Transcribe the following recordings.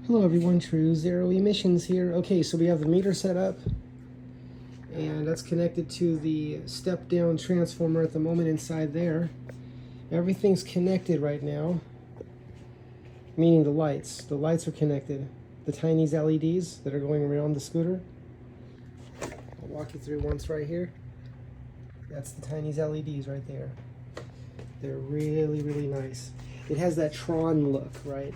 Hello everyone, True Zero Emissions here. Okay, so we have the meter set up and that's connected to the step down transformer at the moment inside there. Everything's connected right now, meaning the lights. The lights are connected. The tiny LEDs that are going around the scooter. I'll walk you through once right here. That's the tiny LEDs right there. They're really, really nice. It has that Tron look, right?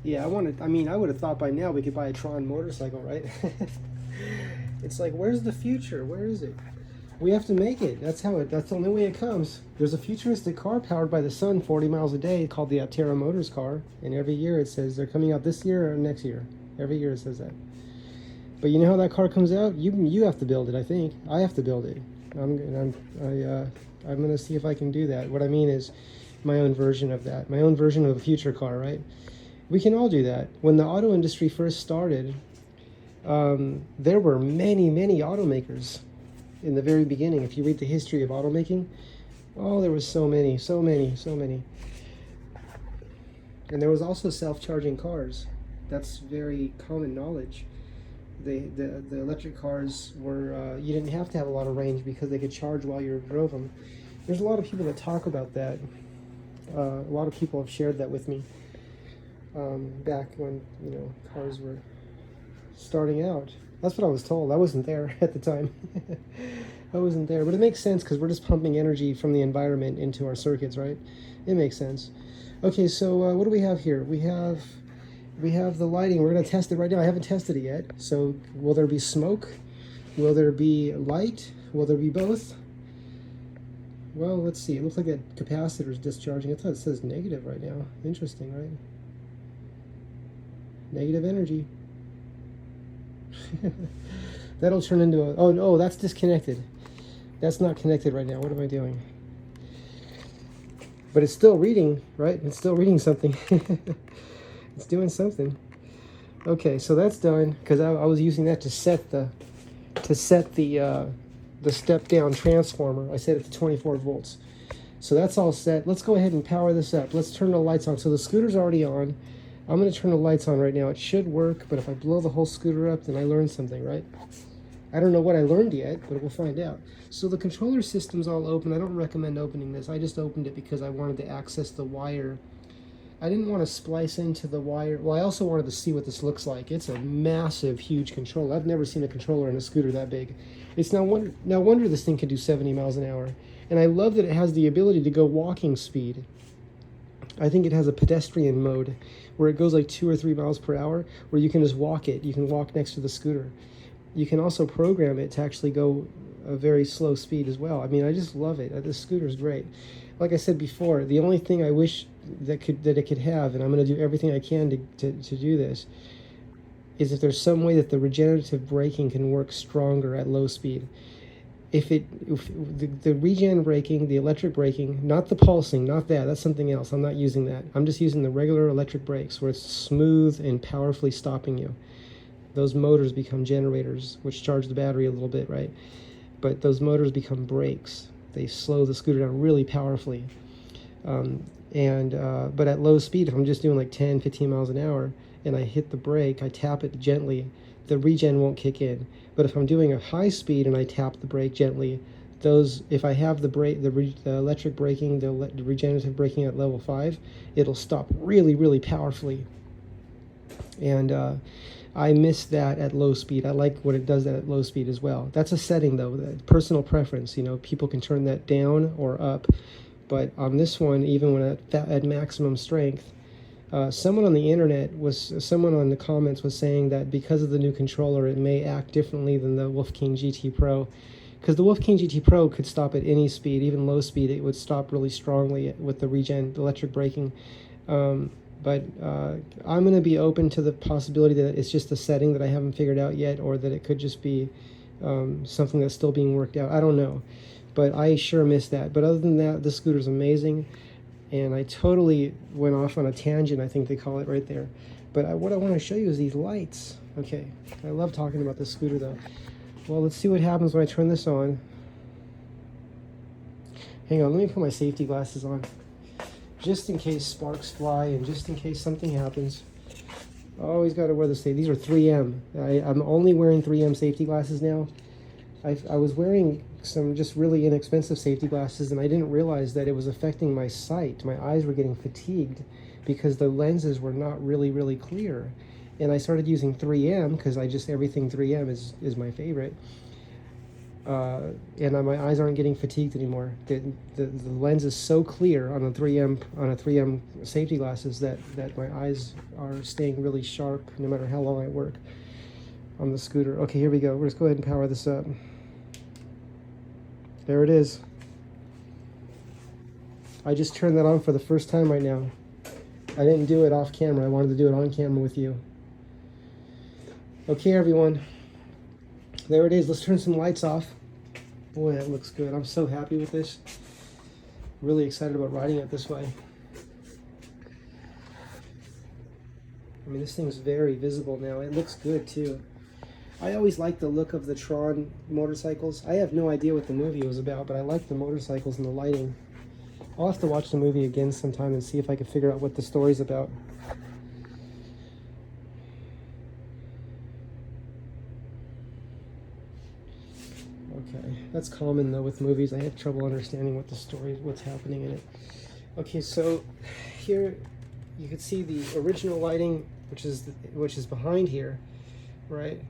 Yeah, I would have thought by now we could buy a Tron motorcycle, right? It's like, where's the future? Where is it? We have to make it. That's the only way it comes. There's a futuristic car powered by the sun 40 miles a day called the Aptera Motors car. And every year it says they're coming out this year or next year. Every year it says that. But you know how that car comes out? You have to build it, I think. I have to build it. I'm going to see if I can do that. What I mean is my own version of that. My own version of a future car, right? We can all do that. When the auto industry first started, there were many automakers in the very beginning. If you read the history of automaking, oh, there was so many. And there was also self-charging cars. That's very common knowledge. The electric cars were, you didn't have to have a lot of range because they could charge while you drove them. There's a lot of people that talk about that. A lot of people have shared that with me. Back when, cars were starting out. That's what I was told. I wasn't there at the time. I wasn't there, but it makes sense because we're just pumping energy from the environment into our circuits, right? It makes sense. Okay, so what do we have here? We have the lighting. We're going to test it right now. I haven't tested it yet. So will there be smoke? Will there be light? Will there be both? Well, let's see. It looks like that capacitor is discharging. I thought it says negative right now. Interesting, right? Negative energy. That'll turn into a... Oh, no, that's disconnected. That's not connected right now. What am I doing? But it's still reading, right? It's still reading something. It's doing something. Okay, so that's done because I was using that to set the step down transformer. I set it to 24 volts. So that's all set. Let's go ahead and power this up. Let's turn the lights on. So the scooter's already on. I'm going to turn the lights on right now. It should work, but if I blow the whole scooter up, then I learned something, right? I don't know what I learned yet, but we'll find out. So the controller system's all open. I don't recommend opening this. I just opened it because I wanted to access the wire. I didn't want to splice into the wire. Well, I also wanted to see what this looks like. It's a massive, huge controller. I've never seen a controller in a scooter that big. It's no wonder this thing can do 70 miles an hour. And I love that it has the ability to go walking speed. I think it has a pedestrian mode where it goes like 2 or 3 miles per hour, where you can just walk it. You can walk next to the scooter. You can also program it to actually go a very slow speed as well. I mean, I just love it. This scooter is great. Like I said before, the only thing I wish that it could have, and I'm going to do everything I can to do this, is if there's some way that the regenerative braking can work stronger at low speed. If the regen braking, the electric braking, not the pulsing, not that's something else. I'm not using that. I'm just using the regular electric brakes where it's smooth and powerfully stopping you. Those motors become generators, which charge the battery a little bit, right? But those motors become brakes. They slow the scooter down really powerfully. But at low speed, if I'm just doing like 10, 15 miles an hour, and I hit the brake, I tap it gently, the regen won't kick in. But if I'm doing a high speed and I tap the brake gently, if I have the electric braking, the regenerative braking at level 5, it'll stop really, really powerfully. And I miss that at low speed. I like what it does at low speed as well. That's a setting though, personal preference. People can turn that down or up. But on this one, even when at maximum strength, someone on the comments was saying that because of the new controller, it may act differently than the Wolf King GT Pro. Because the Wolf King GT Pro could stop at any speed, even low speed, it would stop really strongly with the electric braking. But I'm going to be open to the possibility that it's just a setting that I haven't figured out yet, or that it could just be something that's still being worked out. I don't know. But I sure miss that. But other than that, the scooter's amazing. And I totally went off on a tangent, I think they call it right there. But what I want to show you is these lights. Okay, I love talking about this scooter though. Well, let's see what happens when I turn this on. Hang on, let me put my safety glasses on. Just in case sparks fly and just in case something happens. Always got to wear the safety. These are 3M. I'm only wearing 3M safety glasses now. I was wearing some just really inexpensive safety glasses, and I didn't realize that it was affecting my sight. My eyes were getting fatigued because the lenses were not really clear. And I started using 3M because everything 3M is my favorite. And my eyes aren't getting fatigued anymore. The lens is so clear on a 3M safety glasses that my eyes are staying really sharp no matter how long I work on the scooter. Okay, here we go. Let's go ahead and power this up. There it is. I just turned that on for the first time right now. I didn't do it off camera. I wanted to do it on camera with you. Okay, everyone. There it is. Let's turn some lights off. Boy, that looks good. I'm so happy with this. Really excited about riding it this way. I mean, this thing's very visible now. It looks good, too. I always liked the look of the Tron motorcycles. I have no idea what the movie was about, but I like the motorcycles and the lighting. I'll have to watch the movie again sometime and see if I can figure out what the story's about. Okay, that's common though with movies. I have trouble understanding what the story, what's happening in it. Okay, so here you can see the original lighting, which is behind here, right?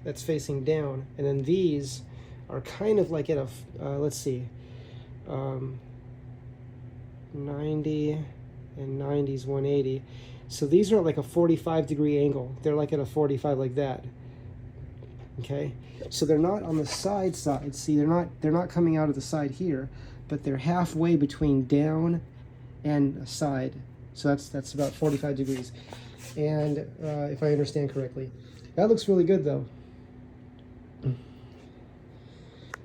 That's facing down, and then these are kind of like at a let's see, 90 and 90's 180. So these are like a 45-degree angle. They're like at a 45 like that. Okay, so they're not on the side. See, they're not coming out of the side here, but they're halfway between down and side. So that's about 45 degrees. And if I understand correctly, that looks really good though.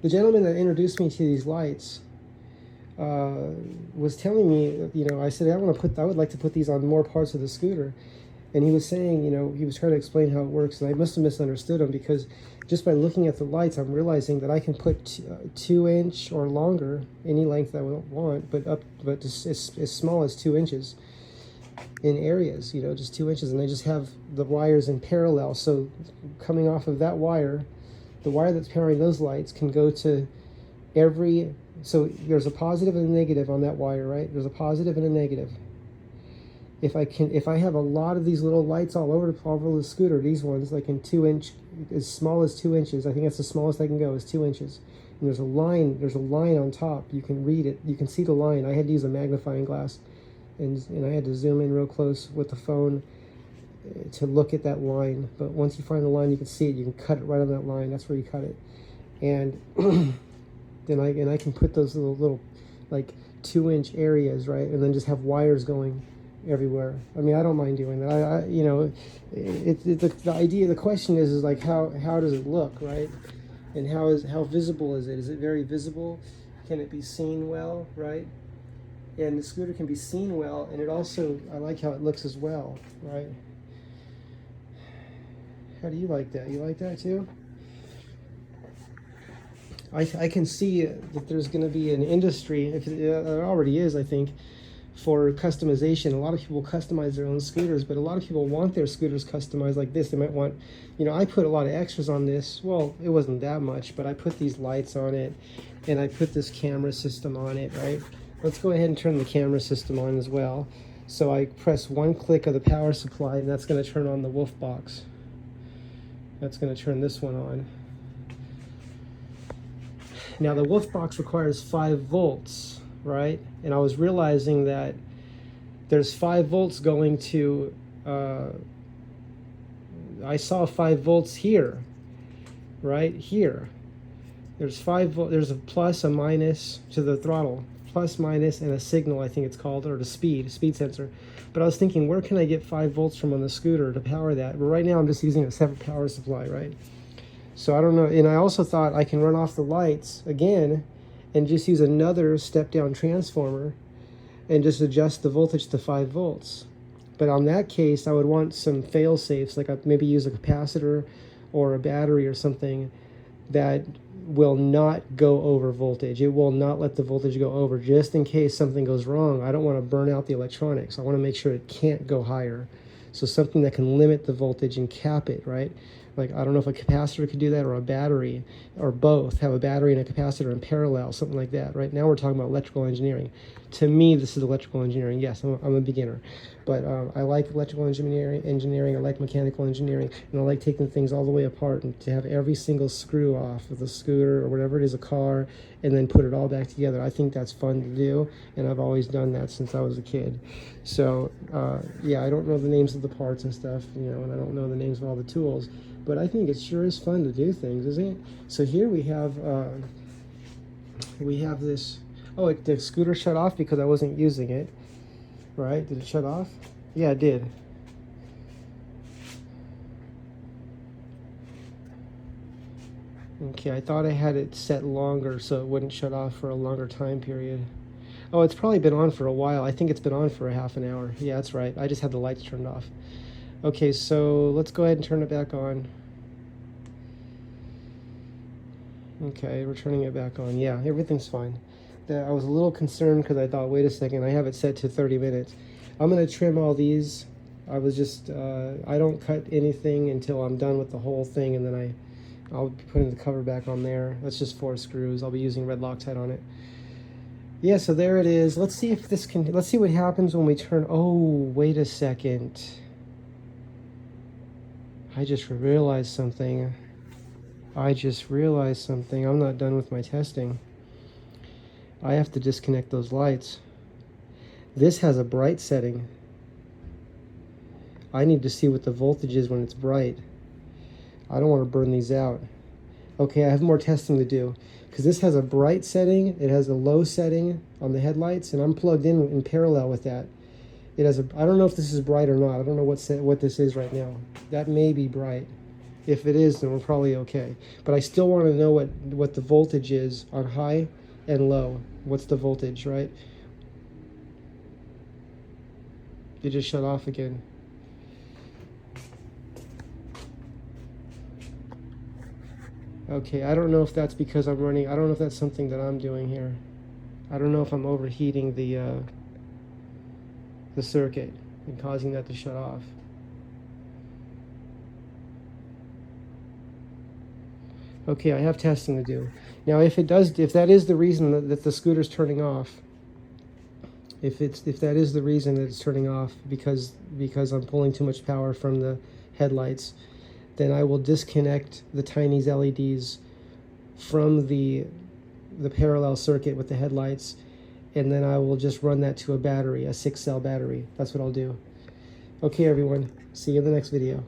The gentleman that introduced me to these lights was telling me, you know, I said I would like to put these on more parts of the scooter, and he was saying, you know, he was trying to explain how it works, and I must have misunderstood him because just by looking at the lights, I'm realizing that I can put 2-inch or longer, any length I want, but just as small as 2 inches in areas, you know, just 2 inches, and I just have the wires in parallel. So coming off of that wire, the wire that's powering those lights can go to every, so there's a positive and a negative on that wire, right? There's a positive and a negative. If I have a lot of these little lights all over the scooter, these ones like in 2-inch, as small as 2 inches, I think that's the smallest I can go is 2 inches. And there's a line on top. You can read it. You can see the line. I had to use a magnifying glass, and I had to zoom in real close with the phone to look at that line. But once you find the line, you can see it. You can cut it right on that line. That's where you cut it. And then I can put those little like 2-inch areas, right, and then just have wires going everywhere. I mean, I don't mind doing that. You know, the idea, the question is like how does it look, right? And how visible is it? Is it very visible? Can it be seen well, right? And the scooter can be seen well, and it also, I like how it looks as well, right? How do you like that? You like that too? I can see that there's going to be an industry, if there already is, I think, for customization. A lot of people customize their own scooters, but a lot of people want their scooters customized like this. They might want, you know, I put a lot of extras on this. Well, it wasn't that much, but I put these lights on it, and I put this camera system on it, right? Let's go ahead and turn the camera system on as well. So I press one click of the power supply, and that's going to turn on the wolf box. That's going to turn this one on. Now the wolf box requires 5 volts, right? And I was realizing that there's 5 volts going to, I saw 5 volts here, right here. There's 5 volts, there's a plus, a minus to the throttle, plus, minus, and a signal, I think it's called, or the speed sensor. But I was thinking, where can I get 5 volts from on the scooter to power that? But right now I'm just using a separate power supply, right? So I don't know, and I also thought I can run off the lights again and just use another step-down transformer and just adjust the voltage to 5 volts. But on that case, I would want some fail-safes, like maybe use a capacitor or a battery or something that will not go over voltage. It will not let the voltage go over, just in case something goes wrong. I don't want to burn out the electronics. I want to make sure it can't go higher. So something that can limit the voltage and cap it, right? Like, I don't know if a capacitor could do that, or a battery, or both, have a battery and a capacitor in parallel, something like that. Right now we're talking about electrical engineering. To me, this is electrical engineering. Yes, I'm a beginner, but I like electrical engineering, I like mechanical engineering, and I like taking things all the way apart and to have every single screw off of the scooter or whatever it is, a car, and then put it all back together. I think that's fun to do, and I've always done that since I was a kid. So yeah, I don't know the names of the parts and stuff, you know, and I don't know the names of all the tools, but I think it sure is fun to do things, isn't it? So here we have this. Oh, the scooter shut off because I wasn't using it, right? Did it shut off? Yeah, it did. Okay, I thought I had it set longer so it wouldn't shut off for a longer time period. Oh, it's probably been on for a while. I think it's been on for a half an hour. Yeah, that's right. I just had the lights turned off. Okay, so let's go ahead and turn it back on. Okay, we're turning it back on. Yeah, everything's fine. I was a little concerned because I thought, wait a second, I have it set to 30 minutes. I'm going to trim all these. I was just, I don't cut anything until I'm done with the whole thing, and then I'll be putting the cover back on there. That's just 4 screws. I'll be using red Loctite on it. Yeah, so there it is. Let's see if this can, let's see what happens when we turn, oh, wait a second. I just realized something. I'm not done with my testing. I have to disconnect those lights. This has a bright setting. I need to see what the voltage is when it's bright. I don't want to burn these out. Okay, I have more testing to do, because this has a bright setting, it has a low setting on the headlights, and I'm plugged in parallel with that. It has a, I don't know if this is bright or not. I don't know what this is right now. That may be bright. If it is, then we're probably okay. But I still want to know what the voltage is on high and low. What's the voltage, right? It just shut off again. Okay, I don't know if that's because I'm running, I don't know if that's something that I'm doing here. I don't know if I'm overheating the circuit and causing that to shut off. Okay, I have testing to do. Now, if that is the reason that the scooter's turning off, if that is the reason that it's turning off because I'm pulling too much power from the headlights, then I will disconnect the tiny LEDs from the parallel circuit with the headlights, and then I will just run that to a battery, a 6-cell battery. That's what I'll do. Okay, everyone. See you in the next video.